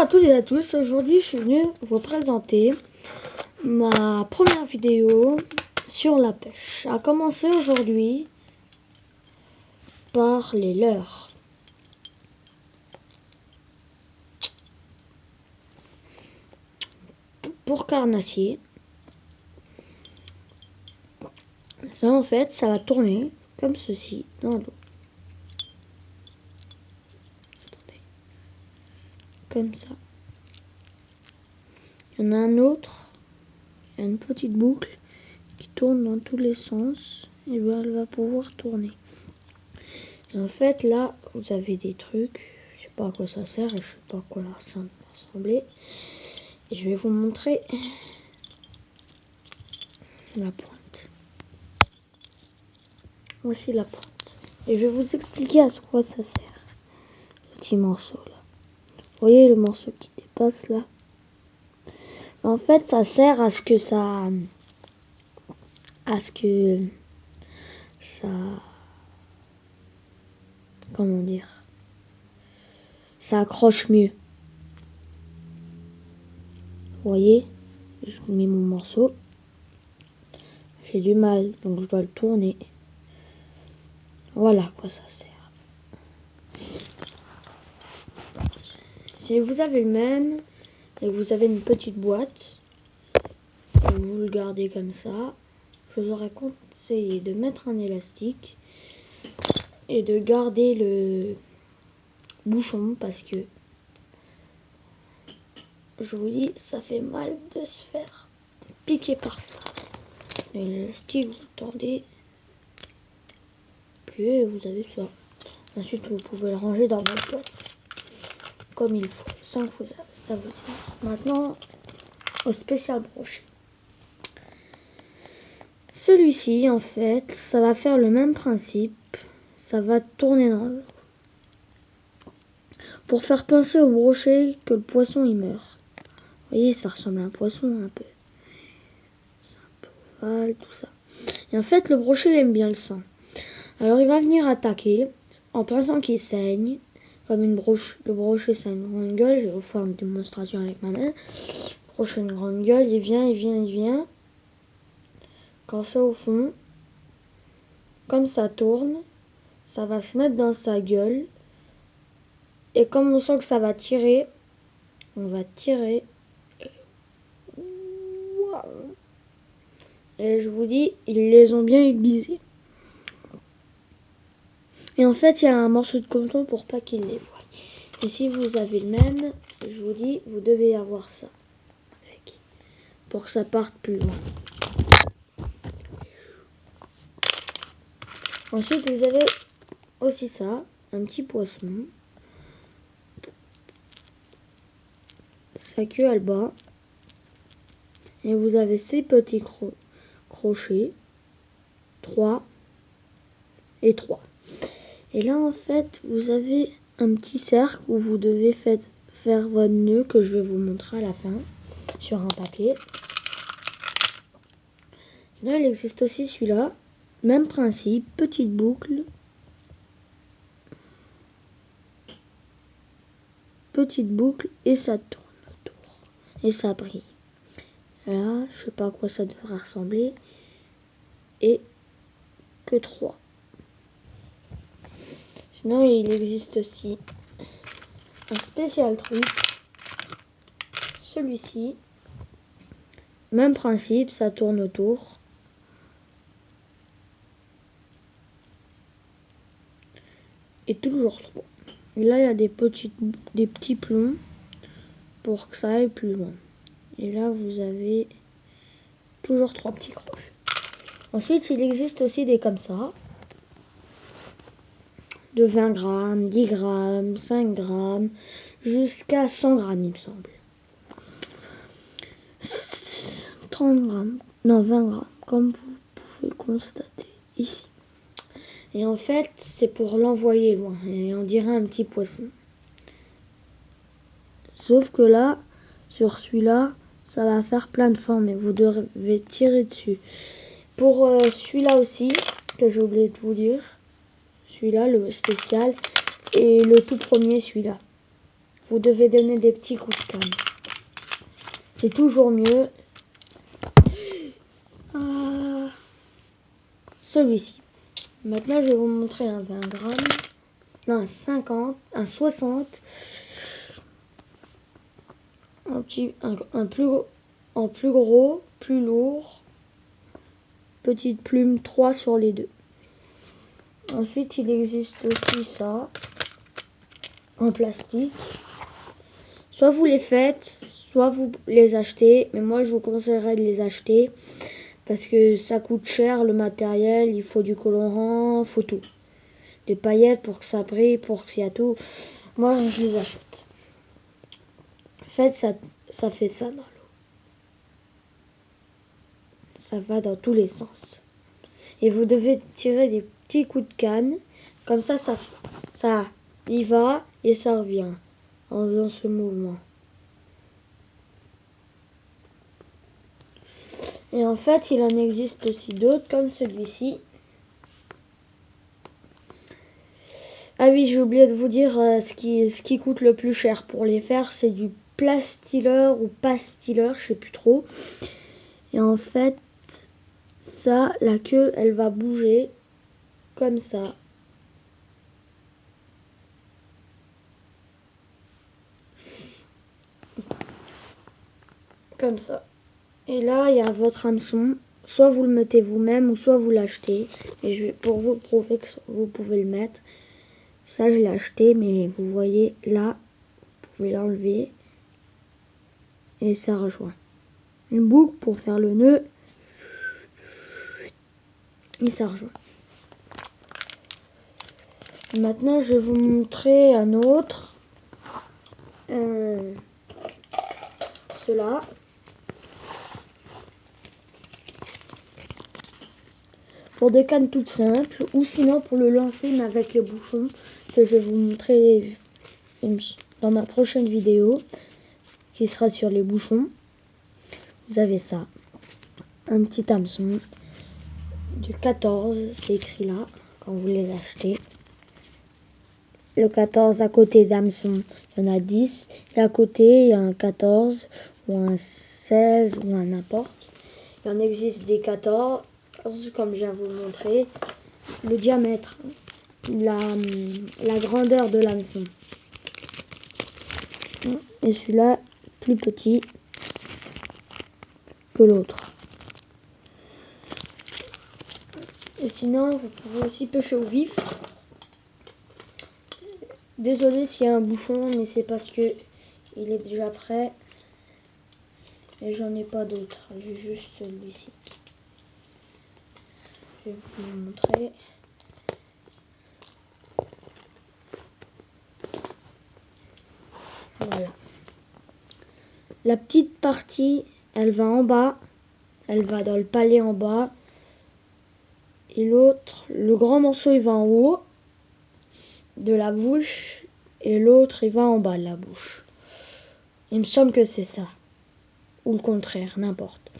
Bonjour à toutes et à tous, aujourd'hui je suis venue vous présenter ma première vidéo sur la pêche. A commencer aujourd'hui par les leurres. Pour carnassier, ça en fait ça va tourner comme ceci dans l'eau. Comme ça. Il y en a un autre, il y a une petite boucle qui tourne dans tous les sens et ben elle va pouvoir tourner. Et en fait là vous avez des trucs, je sais pas à quoi ça sert et je sais pas à quoi ça va ressembler. Et je vais vous montrer la pointe. Voici la pointe. Et je vais vous expliquer à quoi ça sert. Ce petit morceau là. Vous voyez le morceau qui dépasse là? En fait ça sert à ce que ça comment dire, ça accroche mieux. Vous voyez, je mets mon morceau, j'ai du mal donc je dois le tourner. Voilà à quoi ça sert. Si vous avez le même et que vous avez une petite boîte, vous le gardez comme ça, je vous aurais conseillé de mettre un élastique et de garder le bouchon parce que je vous dis ça fait mal de se faire piquer par ça. L'élastique vous tendez, puis vous avez ça. Ensuite vous pouvez le ranger dans votre boîte comme il faut sans que ça vous tire. Maintenant au spécial brochet. Celui-ci en fait ça va faire le même principe, ça va tourner dans l'eau pour faire penser au brochet que le poisson il meurt. Vous voyez ça ressemble à un poisson un peu, c'est un peu ovale tout ça. Et en fait le brochet il aime bien le sang, alors il va venir attaquer en pensant qu'il saigne. Comme le brochet c'est une grande gueule, je vais vous faire une démonstration avec ma main. Le brochet une grande gueule, il vient. Quand c'est au fond, comme ça tourne, ça va se mettre dans sa gueule. Et comme on sent que ça va tirer, on va tirer. Et je vous dis, ils les ont bien aiguisés. Et en fait, il y a un morceau de coton pour pas qu'ils les voient. Et si vous avez le même, je vous dis, vous devez avoir ça. Avec, pour que ça parte plus loin. Ensuite, vous avez aussi ça, un petit poisson. Sa queue elle bat. Et vous avez ces petits crochets. 3 et 3. Et là, en fait, vous avez un petit cercle où vous devez faire votre nœud que je vais vous montrer à la fin sur un papier. Sinon, il existe aussi celui-là. Même principe, petite boucle. Petite boucle et ça tourne autour. Et ça brille. Là, je sais pas à quoi ça devrait ressembler. Et que 3. Sinon, il existe aussi un spécial truc. Celui-ci. Même principe, ça tourne autour. Et toujours 3. Et là, il y a des petits plombs pour que ça aille plus loin. Et là, vous avez toujours 3 petits crochets. Ensuite, il existe aussi des comme ça. De 20 grammes, 10 grammes, 5 grammes, jusqu'à 100 grammes, il me semble. 30 grammes, non 20 grammes, comme vous pouvez le constater ici. Et en fait, c'est pour l'envoyer loin. Et on dirait un petit poisson. Sauf que là, sur celui-là, ça va faire plein de formes et vous devez tirer dessus. Pour celui-là aussi, que j'ai oublié de vous dire, celui-là, le spécial, et le tout premier, celui-là. vous devez donner des petits coups de canne. C'est toujours mieux. Celui-ci. Maintenant, je vais vous montrer un 20 grammes. Non, un 50, un 60. Un plus gros, plus lourd. Petite plume, 3 sur les deux. Ensuite, il existe aussi ça, en plastique. Soit vous les faites, soit vous les achetez. Mais moi, je vous conseillerais de les acheter. Parce que ça coûte cher, le matériel. Il faut du colorant, il faut tout. Des paillettes pour que ça brille, pour qu'il y a tout. Moi, je les achète. En fait, ça fait ça dans l'eau. Ça va dans tous les sens. Et vous devez tirer des petits coups de canne. Comme ça y va et ça revient en faisant ce mouvement. Et en fait, il en existe aussi d'autres comme celui-ci. Ah oui, j'ai oublié de vous dire ce qui coûte le plus cher pour les faire, c'est du plastileur ou pastilleur, je sais plus trop. Et en fait, ça, la queue, elle va bouger comme ça. Comme ça. Et là, il y a votre hameçon. Soit vous le mettez vous-même ou soit vous l'achetez. Et je vais pour vous prouver que vous pouvez le mettre. Ça, je l'ai acheté, mais vous voyez là, vous pouvez l'enlever. Et ça rejoint. Une boucle pour faire le nœud. Et ça rejoint. Maintenant, je vais vous montrer un autre. Cela. Pour des cannes toutes simples. Ou sinon pour le lancer, mais avec les bouchons. Que je vais vous montrer dans ma prochaine vidéo. Qui sera sur les bouchons. Vous avez ça. Un petit hameçon. Du 14. C'est écrit là. Quand vous les achetez. Le 14 à côté d'hameçon, il y en a 10. Et à côté, il y a un 14 ou un 16 ou un n'importe. Il en existe des 14, comme je viens de vous le montrer. Le diamètre, la grandeur de l'hameçon. Et celui-là, plus petit que l'autre. Et sinon, vous pouvez aussi pêcher au vif. Désolé s'il y a un bouchon, mais c'est parce que il est déjà prêt. Et j'en ai pas d'autres. J'ai juste celui-ci. Je vais vous le montrer. Voilà. La petite partie, elle va en bas. Elle va dans le palais en bas. Et l'autre, le grand morceau, il va en haut de la bouche. Et l'autre, il va en bas de la bouche. Il me semble que c'est ça. Ou le contraire, n'importe.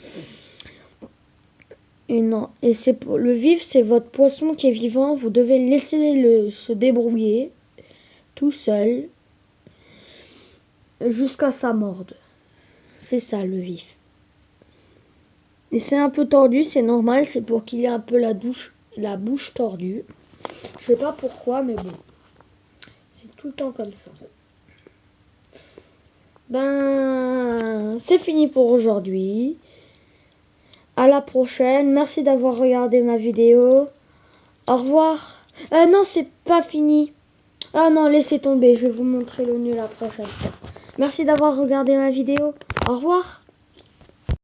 Et non, et c'est pour le vif, c'est votre poisson qui est vivant. Vous devez laisser se débrouiller tout seul jusqu'à sa morde. C'est ça le vif. Et c'est un peu tordu, c'est normal, c'est pour qu'il ait un peu la bouche tordue. Je sais pas pourquoi, mais bon. C'est tout le temps comme ça. Ben, c'est fini pour aujourd'hui. À la prochaine. Merci d'avoir regardé ma vidéo. Au revoir. Non, c'est pas fini. Ah non, laissez tomber. Je vais vous montrer le nœud la prochaine fois. Merci d'avoir regardé ma vidéo. Au revoir.